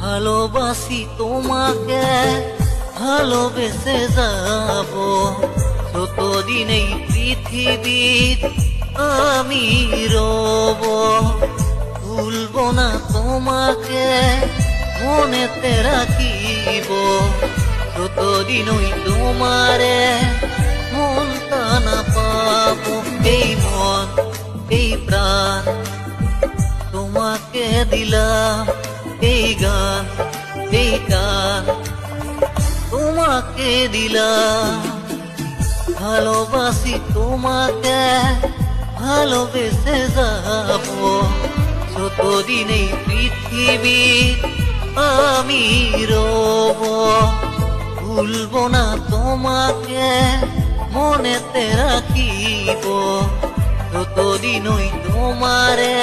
ভালোবাসি তোমাকে, ভালোবেসে যাব যতদিন এই পৃথিবীর আমি রব। ভুলব না তোমাকে, মনেতে রাখিব যতদিন ওই তোমারে মনটা না পাবো। এই মন এই প্রাণ তোমাকে দিলাম, এই গান এই গান তোমাকে দিলাম। ভালোবাসি তোমাকে, ভালোবেসে যাব যতদিন এই পৃথিবীর আমি রব। ভুলব না তোমাকে, মনেতে রাখিব যতদিন ওই তোমারে